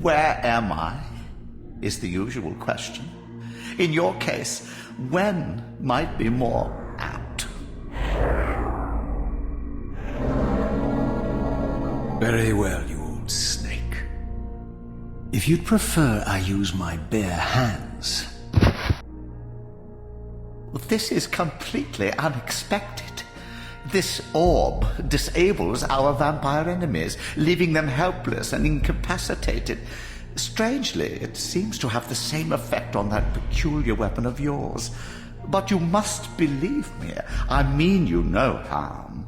Where am I? Is the usual question. In your case, when might be more apt. Very well, you old snake. If you'd prefer I use my bare hands... This is completely unexpected. This orb disables our vampire enemies, leaving them helpless and incapacitated. Strangely, it seems to have the same effect on that peculiar weapon of yours. But you must believe me. I mean you no harm.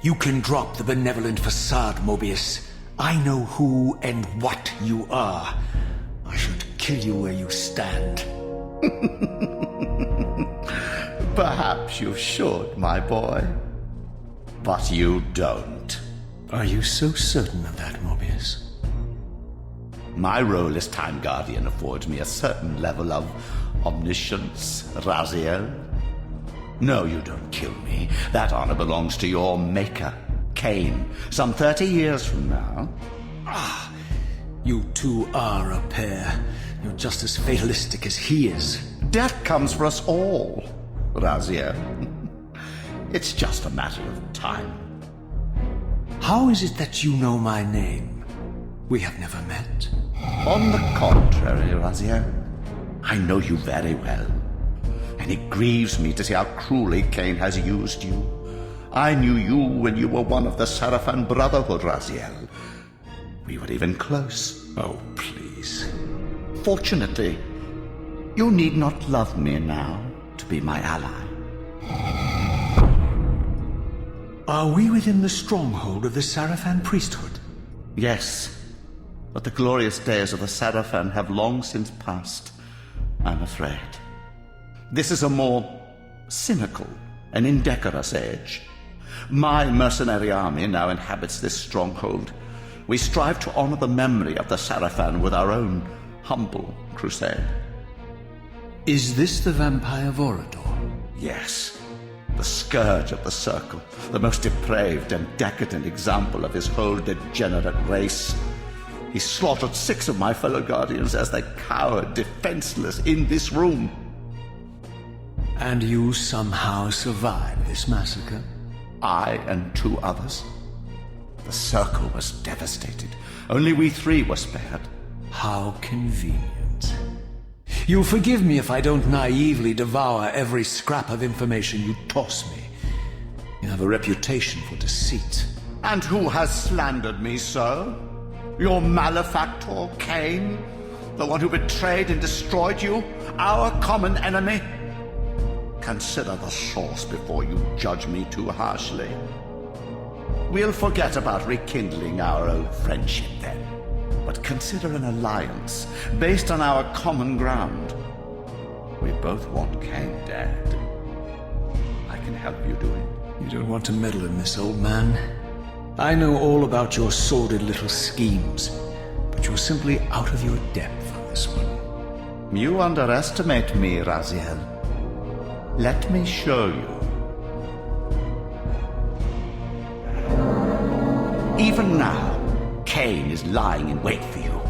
You can drop the benevolent facade, Mobius. I know who and what you are. I should kill you where you stand. Perhaps you should, my boy. But you don't. Are you so certain of that, Mobius? My role as Time Guardian affords me a certain level of omniscience, Raziel. No, you don't kill me. That honor belongs to your maker, Cain, some 30 years from now. Ah, you two are a pair. You're just as fatalistic as he is. Death comes for us all, Raziel. It's just a matter of time. How is it that you know my name? We have never met. On the contrary, Raziel, I know you very well. And it grieves me to see how cruelly Cain has used you. I knew you when you were one of the Sarafan Brotherhood, Raziel. We were even close. Oh, please. Fortunately, you need not love me now to be my ally. Are we within the stronghold of the Sarafan priesthood? Yes, but the glorious days of the Sarafan have long since passed, I'm afraid. This is a more cynical and indecorous age. My mercenary army now inhabits this stronghold. We strive to honor the memory of the Sarafan with our own humble crusade. Is this the vampire Vorador? Yes, the scourge of the Circle, the most depraved and decadent example of his whole degenerate race. He slaughtered 6 of my fellow Guardians as they cowered defenseless in this room. And you somehow survived this massacre? I and 2 others. The Circle was devastated. Only we 3 were spared. How convenient. You'll forgive me if I don't naively devour every scrap of information you toss me. You have a reputation for deceit. And who has slandered me so? Your malefactor, Cain? The one who betrayed and destroyed you? Our common enemy? Consider the source before you judge me too harshly. We'll forget about rekindling our old friendship then. But consider an alliance based on our common ground. We both want Cain dead. I can help you do it. You don't want to meddle in this, old man. I know all about your sordid little schemes, but you're simply out of your depth on this one. You underestimate me, Raziel. Let me show you. Even now, Cain is lying in wait for you,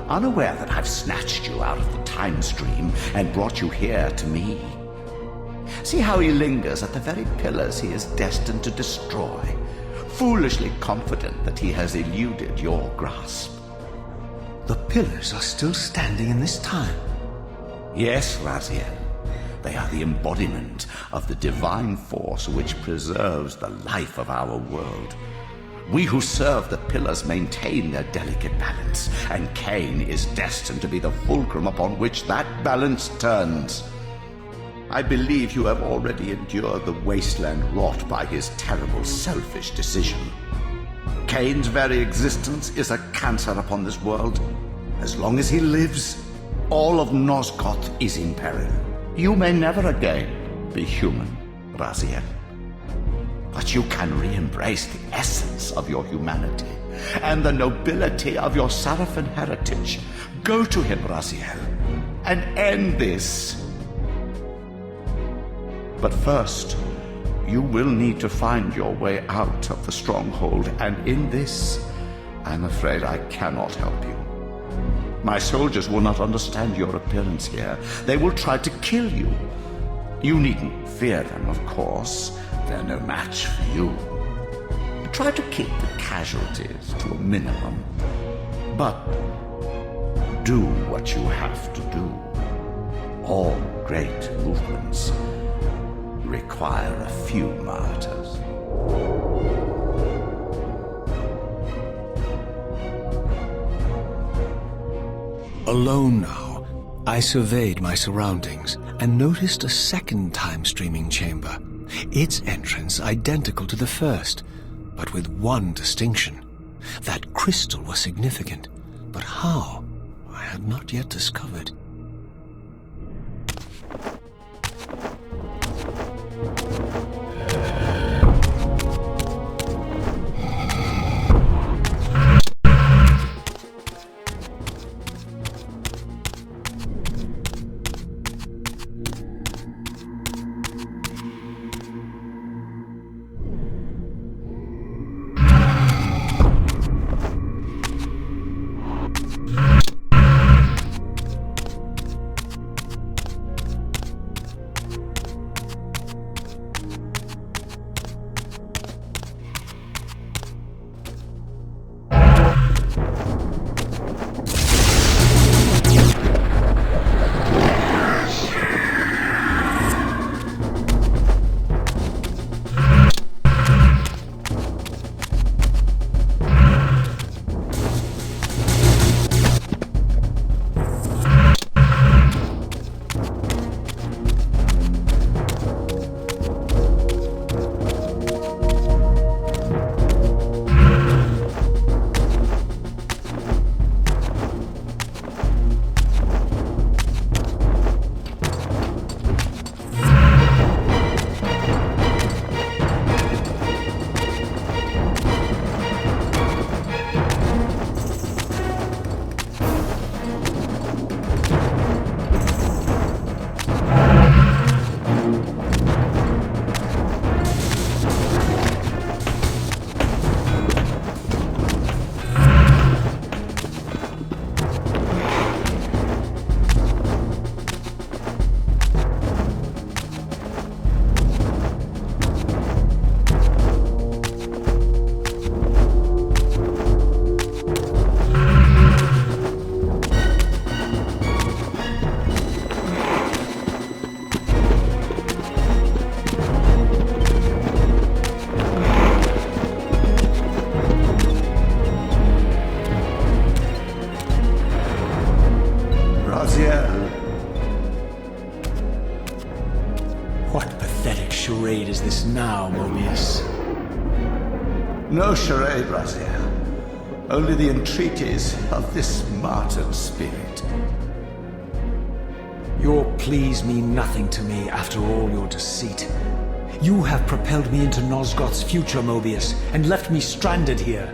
unaware that I've snatched you out of the time stream and brought you here to me. See how he lingers at the very pillars he is destined to destroy, foolishly confident that he has eluded your grasp. The pillars are still standing in this time. Yes, Raziel. They are the embodiment of the divine force which preserves the life of our world. We who serve the pillars maintain their delicate balance, and Cain is destined to be the fulcrum upon which that balance turns. I believe you have already endured the wasteland wrought by his terrible, selfish decision. Cain's very existence is a cancer upon this world. As long as he lives, all of Nosgoth is in peril. You may never again be human, Raziel. But you can re-embrace the essence of your humanity and the nobility of your Sarafan heritage. Go to him, Raziel, and end this. But first, you will need to find your way out of the stronghold, and in this, I'm afraid I cannot help you. My soldiers will not understand your appearance here. They will try to kill you. You needn't fear them, of course. They're no match for you. Try to keep the casualties to a minimum. But do what you have to do. All great movements require a few martyrs. Alone now, I surveyed my surroundings and noticed a second time-streaming chamber. Its entrance identical to the first, but with one distinction. That crystal was significant, but how, I had not yet discovered. What pathetic charade is this now, Mobius? No charade, Raziel. Only the entreaties of this martyred spirit. Your pleas mean nothing to me after all your deceit. You have propelled me into Nosgoth's future, Mobius, and left me stranded here.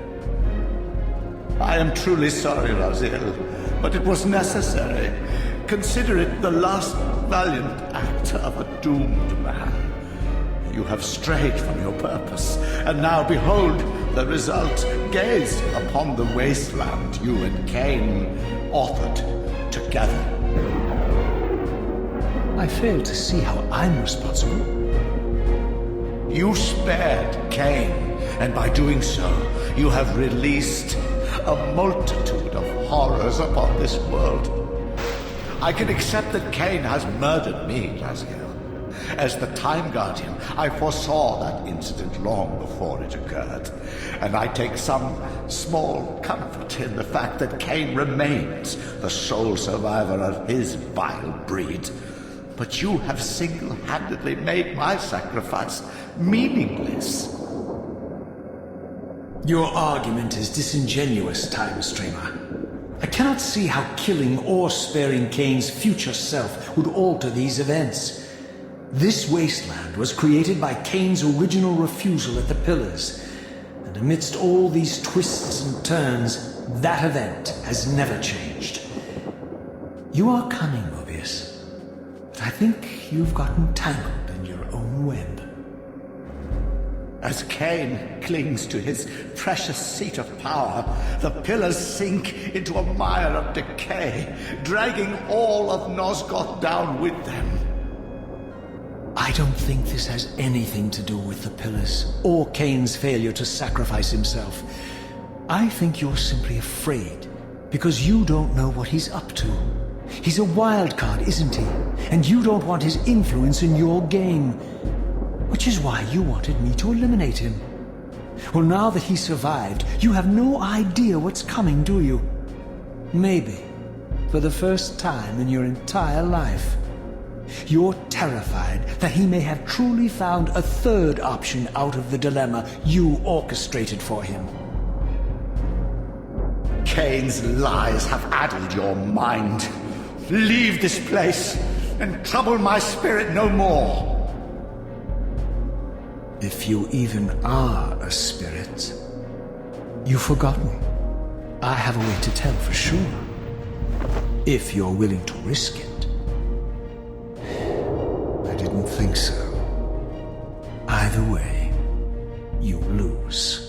I am truly sorry, Raziel, but it was necessary. Consider it the last valiant act of a doomed man. You have strayed from your purpose, and now behold the result. Gaze upon the wasteland you and Cain authored together. I fail to see how I'm responsible. You spared Cain, and by doing so, you have released a multitude of horrors upon this world. I can accept that Cain has murdered me, Raziel. As the Time Guardian, I foresaw that incident long before it occurred, and I take some small comfort in the fact that Cain remains the sole survivor of his vile breed. But you have single-handedly made my sacrifice meaningless. Your argument is disingenuous, Time Streamer. I cannot see how killing or sparing Cain's future self would alter these events. This wasteland was created by Cain's original refusal at the Pillars, and amidst all these twists and turns, that event has never changed. You are cunning, Mobius, but I think you've gotten tangled in your own web. As Cain clings to his precious seat of power, the pillars sink into a mire of decay, dragging all of Nosgoth down with them. I don't think this has anything to do with the pillars, or Cain's failure to sacrifice himself. I think you're simply afraid, because you don't know what he's up to. He's a wild card, isn't he? And you don't want his influence in your game. Which is why you wanted me to eliminate him. Well, now that he survived, you have no idea what's coming, do you? Maybe, for the first time in your entire life, you're terrified that he may have truly found a third option out of the dilemma you orchestrated for him. Cain's lies have addled your mind. Leave this place and trouble my spirit no more. If you even are a spirit, you've forgotten. I have a way to tell for sure. If you're willing to risk it. I didn't think so. Either way, you lose.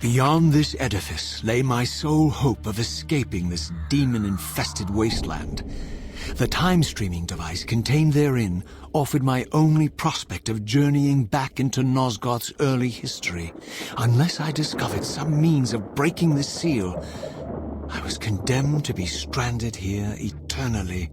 Beyond this edifice lay my sole hope of escaping this demon-infested wasteland. The time-streaming device contained therein offered my only prospect of journeying back into Nosgoth's early history. Unless I discovered some means of breaking the seal, I was condemned to be stranded here eternally.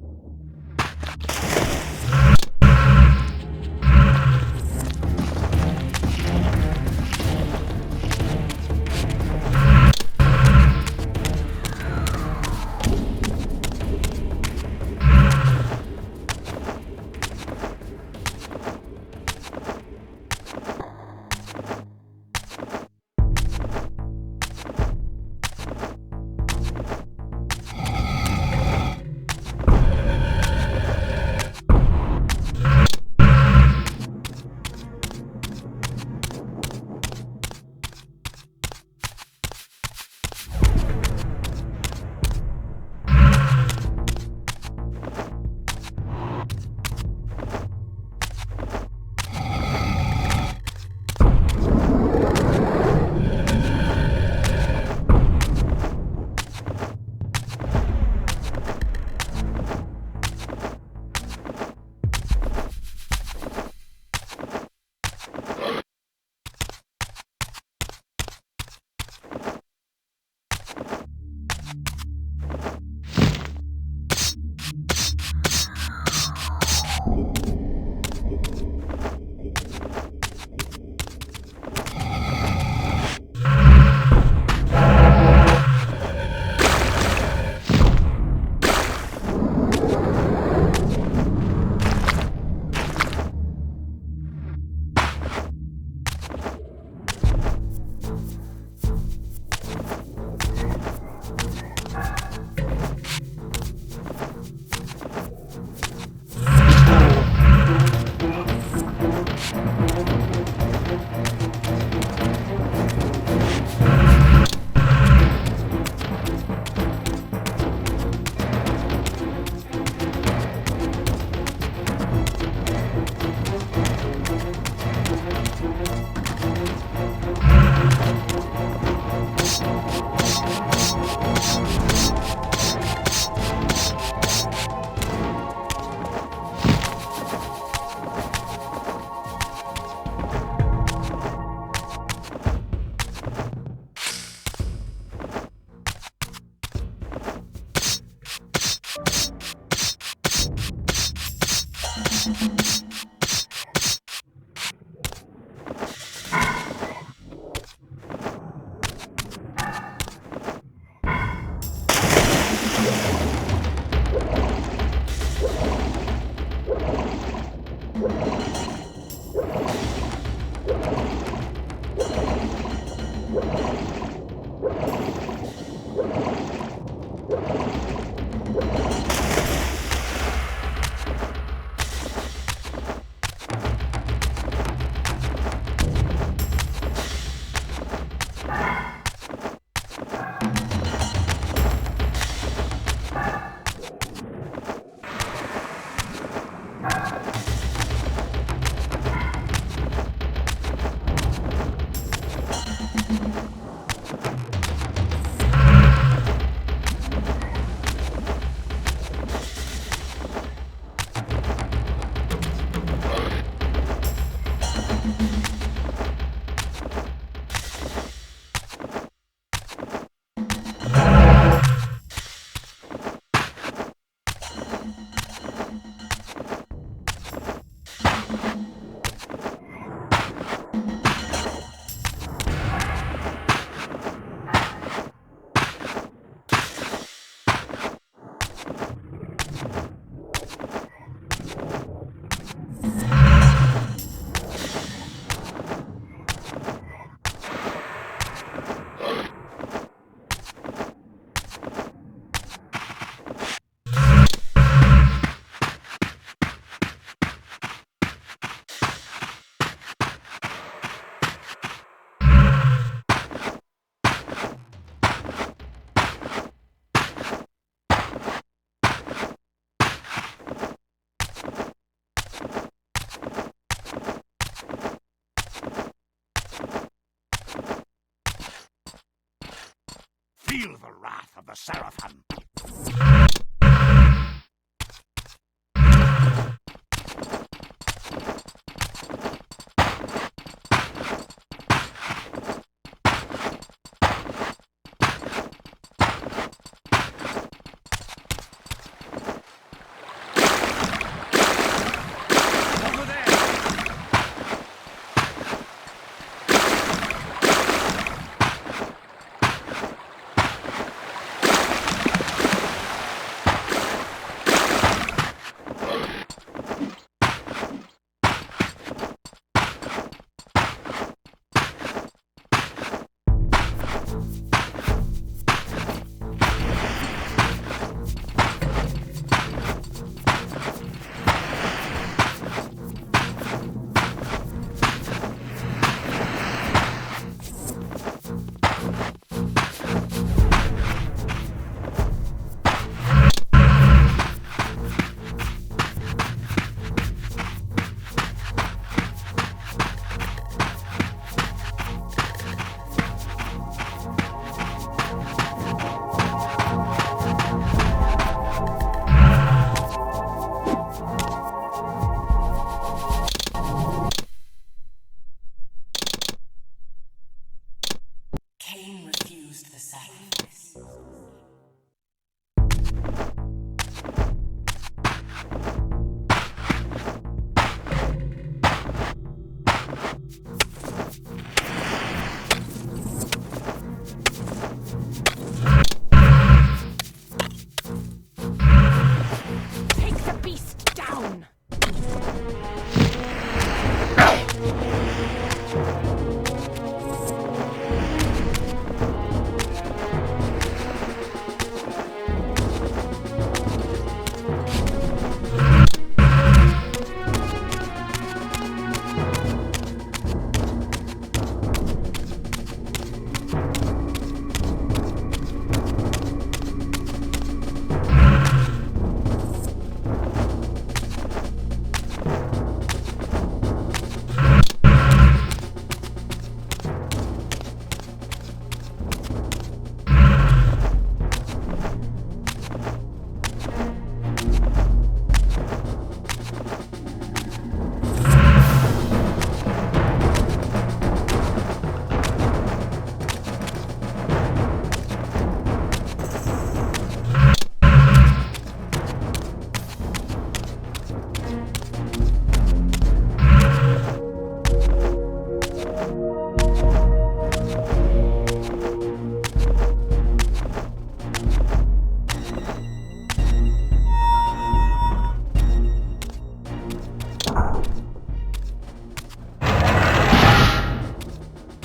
Feel the wrath of the Seraphim. Cain refused the sacrifice. Take the beast down!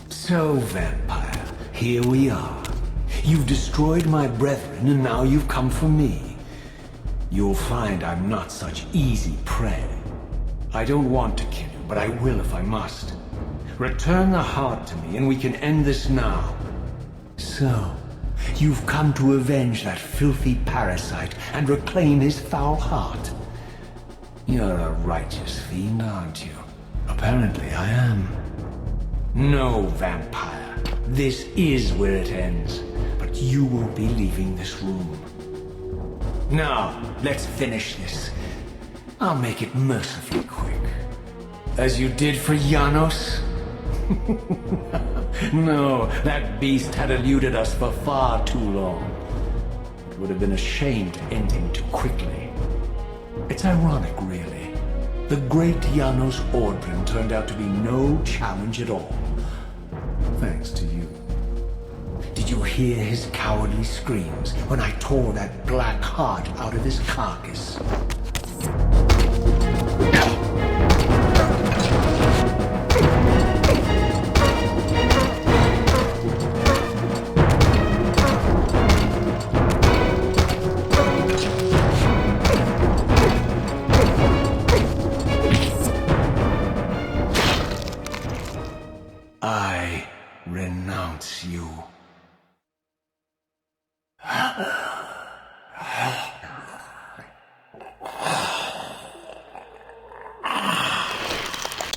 So, vampire, here we are. You've destroyed my brethren, and now you've come for me. You'll find I'm not such easy prey. I don't want to kill you, but I will if I must. Return the heart to me, and we can end this now. So, you've come to avenge that filthy parasite and reclaim his foul heart. You're a righteous fiend, aren't you? Apparently I am. No, vampire. This is where it ends. But you won't be leaving this room. Now, let's finish this. I'll make it mercifully quick. As you did for Janos? No, that beast had eluded us for far too long. It would have been a shame to end him too quickly. It's ironic, really. The great Janos Ordrin turned out to be no challenge at all. Thanks to you. Did you hear his cowardly screams when I tore that black heart out of his carcass? I renounce you.